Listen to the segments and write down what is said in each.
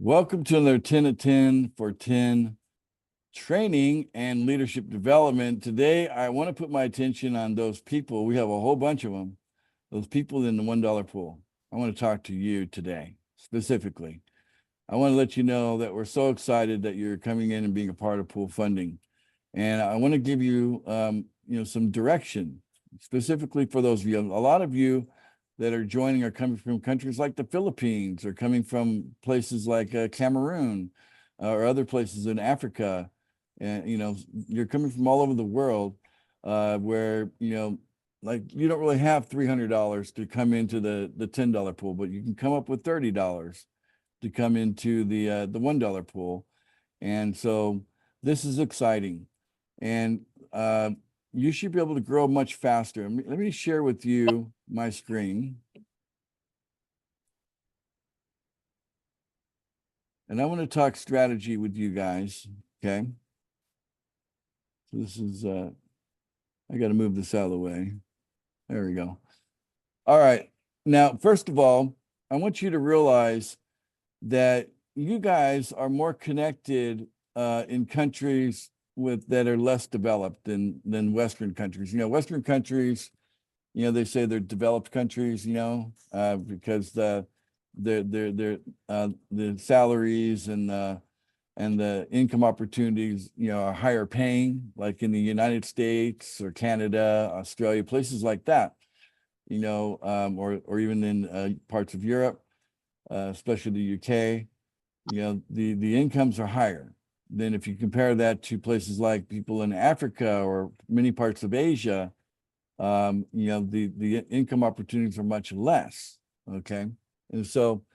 Welcome to another 10 at 10 for 10 training and leadership development. Today, I want to put my attention on those people. We have a whole bunch of them, those people in the $1 pool. I want to talk to you today specifically. I want to let you know that we're so excited that you're coming in and being a part of pool funding. And I want to give you, some direction specifically for those of you. A lot of you that are joining are coming from countries like the Philippines, or coming from places like Cameroon, or other places in Africa. And, you're coming from all over the world where, like you don't really have $300 to come into the $10 pool, but you can come up with $30 to come into the $1 pool. And so this is exciting. And you should be able to grow much faster. Let me share with you my screen. And I want to talk strategy with you guys, okay? So this is, I got to move this out of the way. There we go. All right. Now, first of all, I want you to realize that you guys are more connected in countries that are less developed than Western countries. Western countries, they say they're developed countries, because the salaries and the income opportunities, are higher paying, like in the United States or Canada, Australia, places like that, or even in parts of Europe, especially the UK, the incomes are higher. Then if you compare that to places like people in Africa or many parts of Asia, the income opportunities are much less, okay? And so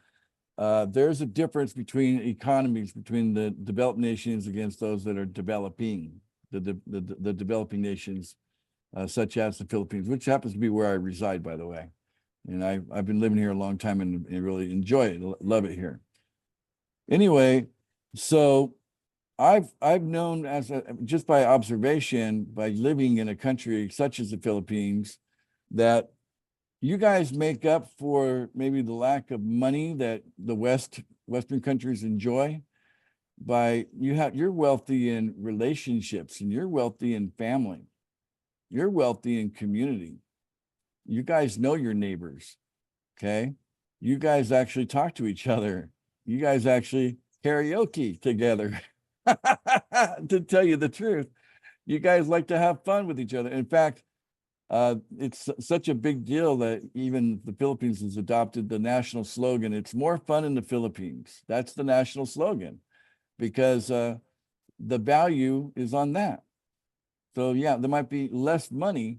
there's a difference between economies, between the developed nations against those that are developing, the developing nations, such as the Philippines, which happens to be where I reside, by the way. And I've been living here a long time and really enjoy it, love it here. Anyway, so I've known just by observation, by living in a country such as the Philippines, that you guys make up for maybe the lack of money that the Western countries enjoy by you're wealthy in relationships, and you're wealthy in family. You're wealthy in community. You guys know your neighbors, okay? You guys actually talk to each other. You guys actually karaoke together. To tell you the truth, you guys like to have fun with each other. In fact, it's such a big deal that even the Philippines has adopted the national slogan, "It's more fun in the Philippines." That's the national slogan, because the value is on that. So yeah, there might be less money,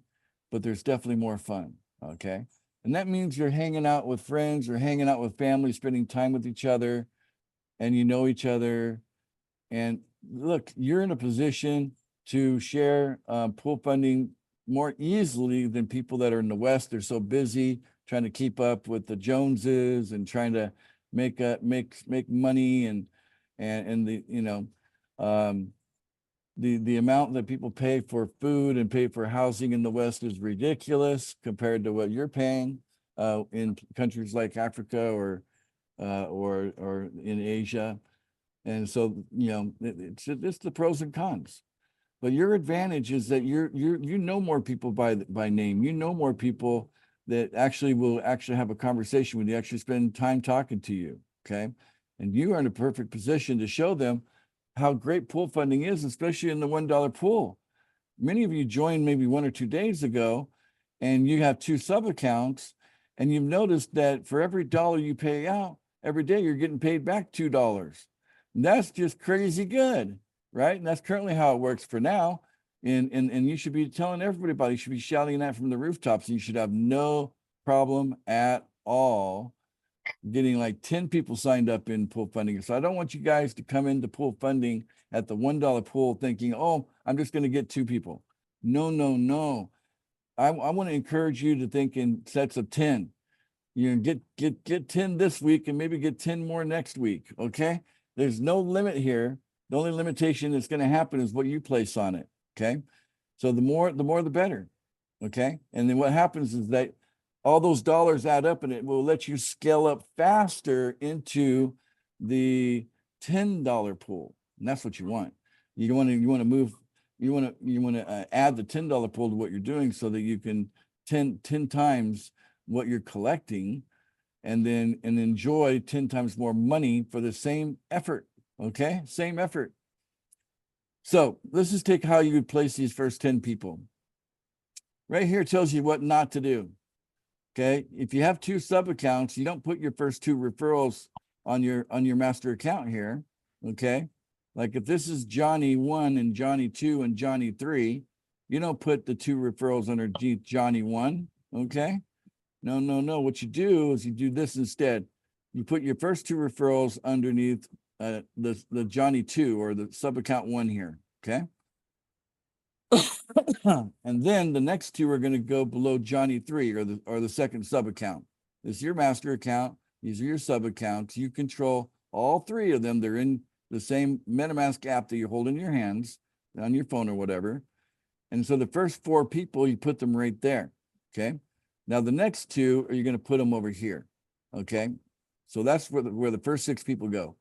but there's definitely more fun, okay? And that means you're hanging out with friends, you're hanging out with family, spending time with each other, and you know each other. And look, you're in a position to share pool funding more easily than people that are in the West. They're so busy trying to keep up with the Joneses and trying to make money, and the amount that people pay for food and pay for housing in the West is ridiculous compared to what you're paying in countries like Africa or in Asia. And so, it's the pros and cons. But your advantage is that you know more people by name. You know more people that will have a conversation with you, actually spend time talking to you, okay? And you are in a perfect position to show them how great pool funding is, especially in the $1 pool. Many of you joined maybe 1 or 2 days ago, and you have 2 sub accounts, and you've noticed that for every dollar you pay out, every day you're getting paid back $2. That's just crazy good, right? And that's currently how it works for now. And you should be telling everybody about it. You should be shouting that from the rooftops, and you should have no problem at all getting like 10 people signed up in pool funding. So I don't want you guys to come into pool funding at the $1 pool thinking, oh, I'm just going to get 2 people. No, no, no. I want to encourage you to think in sets of 10. Get 10 this week and maybe get 10 more next week, okay? There's no limit here. The only limitation that's going to happen is what you place on it, okay? So the more the better, okay? And then what happens is that all those dollars add up, and it will let you scale up faster into the $10 pool. And that's what you want. You want to add the $10 pool to what you're doing so that you can 10 times what you're collecting and enjoy 10 times more money for the same effort. Okay, same effort. So let's just take how you would place these first 10 people. Right here tells you what not to do. Okay, if you have 2 sub accounts, you don't put your first 2 referrals on your master account here. Okay, like if this is Johnny 1 and Johnny 2 and Johnny 3, you don't put the 2 referrals under Johnny 1. Okay, no. What you do is you do this instead. You put your first 2 referrals underneath the Johnny 2 or the sub account 1 here. Okay. And then the next 2 are going to go below Johnny 3 or the second sub account. This is your master account. These are your sub accounts. You control all 3 of them. They're in the same MetaMask app that you hold in your hands on your phone or whatever. And so the first 4 people, you put them right there. Okay. Now the next 2 are you going to put them over here. Okay. So that's where the first 6 people go.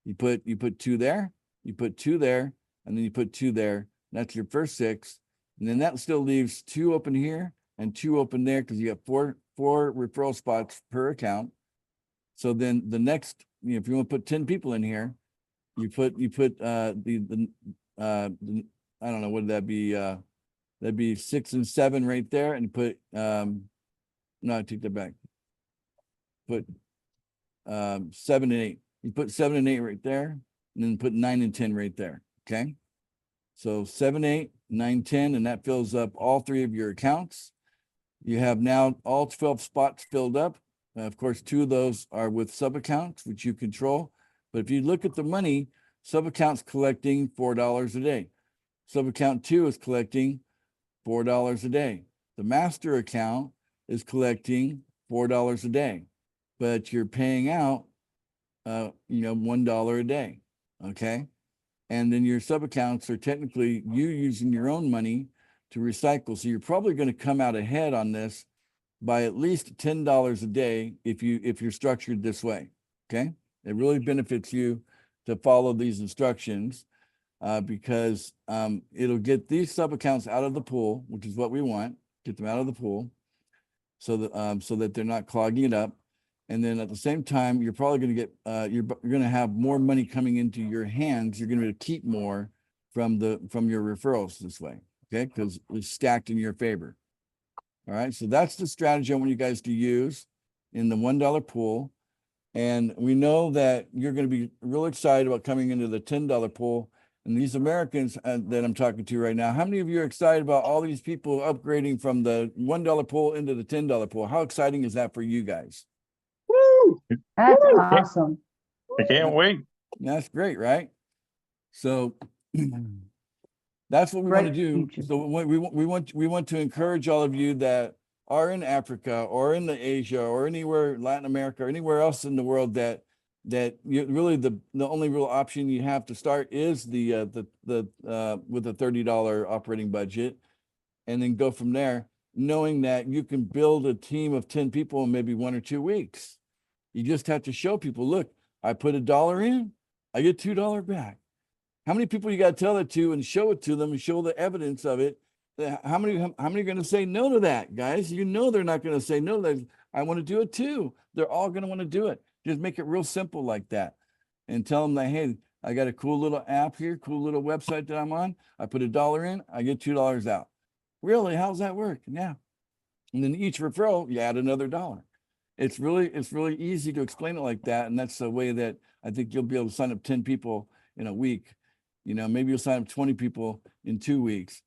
You put 2 there, you put 2 there, and then you put 2 there. That's your first 6. And then that still leaves 2 open here and 2 open there because you have four referral spots per account. So then the next, if you want to put 10 people in here, you put I don't know, what would that be? That'd be 6 and 7 right there, and put no, I take that back. Put 7 and 8. You put 7 and 8 right there, and then put 9 and 10 right there. Okay. So 7, 8, 9, 10, and that fills up all 3 of your accounts. You have now all 12 spots filled up. Of course, 2 of those are with sub accounts, which you control. But if you look at the money, sub account's collecting $4 a day. Sub account 2 is collecting $4 a day. The master account is collecting $4 a day, but you're paying out, $1 a day. Okay. And then your sub accounts are technically you using your own money to recycle. So you're probably going to come out ahead on this by at least $10 a day if you're structured this way. Okay. It really benefits you to follow these instructions because it'll get these sub accounts out of the pool, which is what we want, get them out of the pool so that they're not clogging it up. And then at the same time, you're probably going to get, you're going to have more money coming into your hands. You're going to keep more from your referrals this way. Okay. Because it's stacked in your favor. All right. So that's the strategy I want you guys to use in the $1 pool. And we know that you're going to be real excited about coming into the $10 pool. And these Americans that I'm talking to right now, how many of you are excited about all these people upgrading from the $1 pool into the $10 pool? How exciting is that for you guys? Woo! That's Woo! awesome. I can't wait. That's great, right? So that's what we want to Great do. future. So we want to encourage all of you that are in Africa or in the Asia or anywhere, Latin America or anywhere else in the world that really the only real option you have to start is with a $30 operating budget, and then go from there, knowing that you can build a team of 10 people in maybe 1 or 2 weeks. You just have to show people, look, I put $1 in, I get $2 back. How many people you got to tell that to and show it to them and show the evidence of it? How many are going to say no to that, guys? You know they're not going to say no. I want to do it too. They're all going to want to do it. Just make it real simple like that, and tell them that, hey, I got a cool little app here, cool little website that I'm on. I put $1 in, I get $2 out. Really? How's that work? Yeah. And then each referral, you add another $1. It's really easy to explain it like that, and that's the way that I think you'll be able to sign up 10 people in a week. Maybe you'll sign up 20 people in 2 weeks.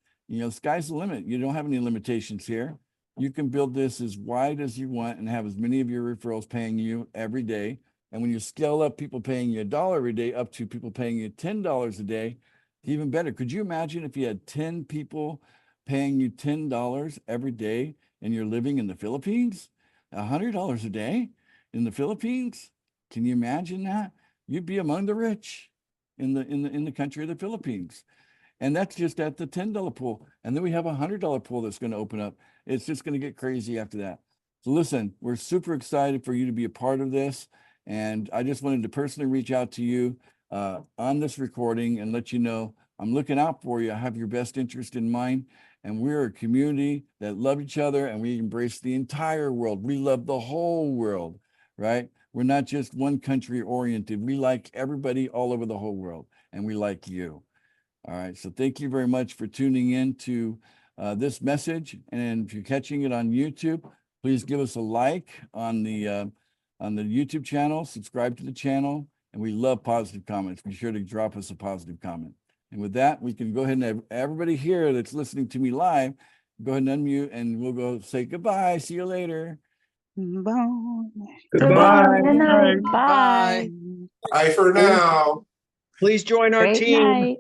Sky's the limit. You don't have any limitations here. You can build this as wide as you want and have as many of your referrals paying you every day. And when you scale up people paying you $1 every day up to people paying you $10 a day, even better. Could you imagine if you had 10 people paying you $10 every day and you're living in the Philippines? $100 a day in the Philippines? Can you imagine that? You'd be among the rich in the country of the Philippines. And that's just at the $10 pool. And then we have a $100 pool that's going to open up. It's just going to get crazy after that. So listen, we're super excited for you to be a part of this. And I just wanted to personally reach out to you on this recording and let you know I'm looking out for you. I have your best interest in mind. And we're a community that love each other and we embrace the entire world. We love the whole world, right? We're not just one country oriented. We like everybody all over the whole world, and we like you. All right. So thank you very much for tuning in to this message. And if you're catching it on YouTube, please give us a like on the YouTube channel, subscribe to the channel, and we love positive comments. Be sure to drop us a positive comment. And with that, we can go ahead and have everybody here that's listening to me live, go ahead and unmute and we'll go say goodbye. See you later. Goodbye. Good night. Bye. Bye. Bye for now. Please join our Great team. night.